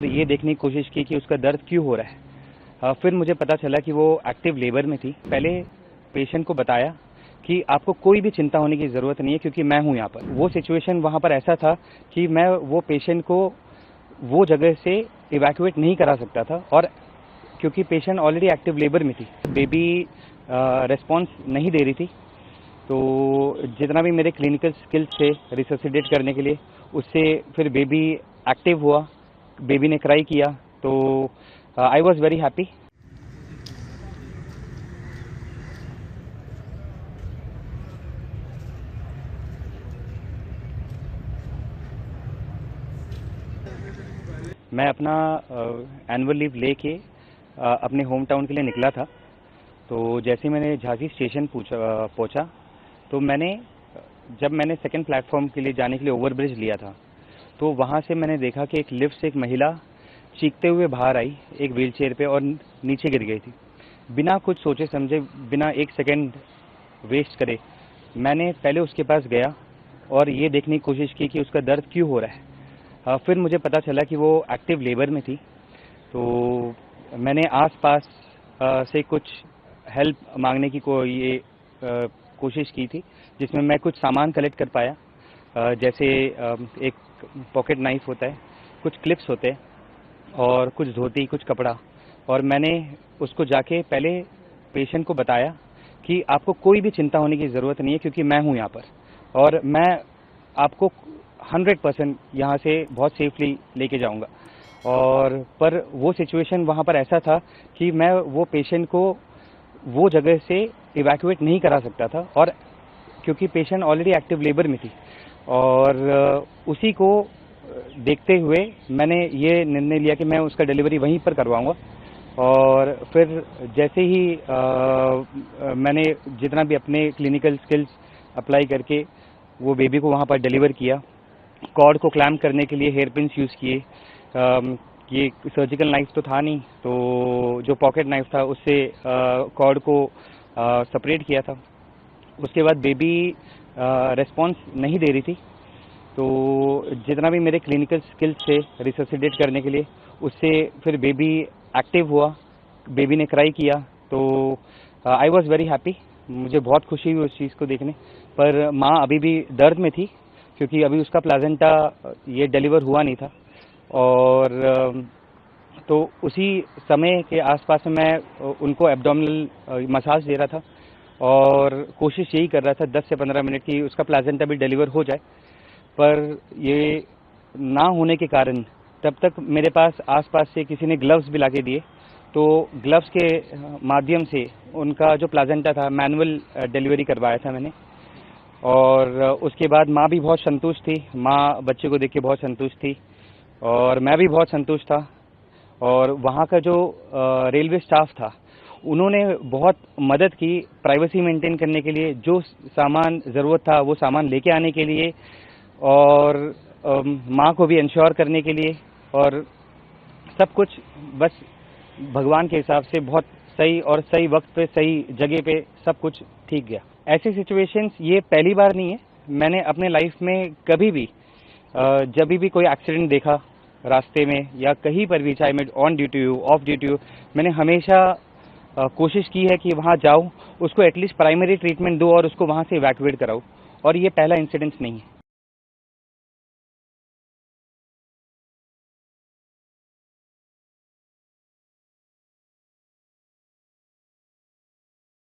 ये देखने की कोशिश की कि उसका दर्द क्यों हो रहा है। फिर मुझे पता चला कि वो एक्टिव लेबर में थी। पहले पेशेंट को बताया कि आपको कोई भी चिंता होने की ज़रूरत नहीं है क्योंकि मैं हूँ यहाँ पर। वो सिचुएशन वहाँ पर ऐसा था कि मैं वो पेशेंट को वो जगह से इवैक्यूएट नहीं करा सकता था, और क्योंकि पेशेंट ऑलरेडी एक्टिव लेबर में थी, बेबी रिस्पॉन्स नहीं दे रही थी। तो जितना भी मेरे क्लिनिकल स्किल्स थे रिससिटेट करने के लिए, उससे फिर बेबी एक्टिव हुआ, बेबी ने क्राई किया, तो आई वॉज वेरी हैप्पी। मैं अपना एनुअल लीव लेके अपने होम टाउन के लिए निकला था। तो जैसे मैंने झांसी स्टेशन पहुंचा, तो जब मैंने सेकंड प्लेटफॉर्म के लिए जाने के लिए ओवरब्रिज लिया था, तो वहाँ से मैंने देखा कि एक लिफ्ट से एक महिला चीखते हुए बाहर आई एक व्हीलचेयर पे और नीचे गिर गई थी। बिना कुछ सोचे समझे, बिना एक सेकंड वेस्ट करे, मैंने पहले उसके पास गया और ये देखने की कोशिश की कि उसका दर्द क्यों हो रहा है। फिर मुझे पता चला कि वो एक्टिव लेबर में थी। तो मैंने आसपास से कुछ हेल्प मांगने की कोशिश की थी, जिसमें मैं कुछ सामान कलेक्ट कर पाया। जैसे एक पॉकेट नाइफ होता है, कुछ क्लिप्स होते हैं और कुछ धोती, कुछ कपड़ा। और मैंने उसको जाके पहले पेशेंट को बताया कि आपको कोई भी चिंता होने की ज़रूरत नहीं है क्योंकि मैं हूँ यहाँ पर, और मैं आपको 100% यहाँ से बहुत सेफली लेके जाऊँगा। और पर वो सिचुएशन वहाँ पर ऐसा था कि मैं वो पेशेंट को वो जगह से इवैक्यूएट नहीं करा सकता था, और क्योंकि पेशेंट ऑलरेडी एक्टिव लेबर में थी। और उसी को देखते हुए मैंने ये निर्णय लिया कि मैं उसका डिलीवरी वहीं पर करवाऊँगा। और फिर जैसे ही मैंने जितना भी अपने क्लिनिकल स्किल्स अप्लाई करके वो बेबी को वहाँ पर डिलीवर किया, कॉर्ड को क्लैम्प करने के लिए हेयर पिन्स यूज़ किए। ये सर्जिकल नाइफ तो था नहीं, तो जो पॉकेट नाइफ था उससे कॉर्ड को सेपरेट किया था। उसके बाद बेबी रिस्पॉन्स नहीं दे रही थी, तो जितना भी मेरे क्लिनिकल स्किल्स थे रिससिटेट करने के लिए, उससे फिर बेबी एक्टिव हुआ, बेबी ने क्राई किया। तो आई वॉज वेरी हैप्पी। मुझे बहुत खुशी हुई उस चीज़ को देखने पर। माँ अभी भी दर्द में थी क्योंकि अभी उसका प्लाजेंटा ये डिलीवर हुआ नहीं था। और तो उसी समय के आसपास में मैं उनको एब्डोमिनल मसाज दे रहा था और कोशिश यही कर रहा था 10 से 15 मिनट की उसका प्लाजेंटा भी डिलीवर हो जाए। पर ये ना होने के कारण तब तक मेरे पास आसपास से किसी ने ग्लव्स भी लाके दिए, तो ग्लव्स के माध्यम से उनका जो प्लाजेंटा था मैनुअल डिलीवरी करवाया था मैंने। और उसके बाद माँ भी बहुत संतुष्ट थी, माँ बच्चे को देख के बहुत संतुष्ट थी और मैं भी बहुत संतुष्ट था। और वहाँ का जो रेलवे स्टाफ था, उन्होंने बहुत मदद की प्राइवेसी मेंटेन करने के लिए, जो सामान ज़रूरत था वो सामान लेके आने के लिए, और माँ को भी इंश्योर करने के लिए। और सब कुछ बस भगवान के हिसाब से बहुत सही और सही वक्त पे सही जगह पे सब कुछ ठीक गया। ऐसी सिचुएशंस ये पहली बार नहीं है। मैंने अपने लाइफ में कभी भी जब भी कोई एक्सीडेंट देखा रास्ते में या कहीं पर भी, चाहे मैं ऑन ड्यूटी हूँ ऑफ ड्यूटी हूँ, मैंने हमेशा कोशिश की है कि वहाँ जाऊँ, उसको एटलीस्ट प्राइमरी ट्रीटमेंट दूँ और उसको वहाँ से इवैक्यूएट कराऊँ। और ये पहला इंसिडेंस नहीं है।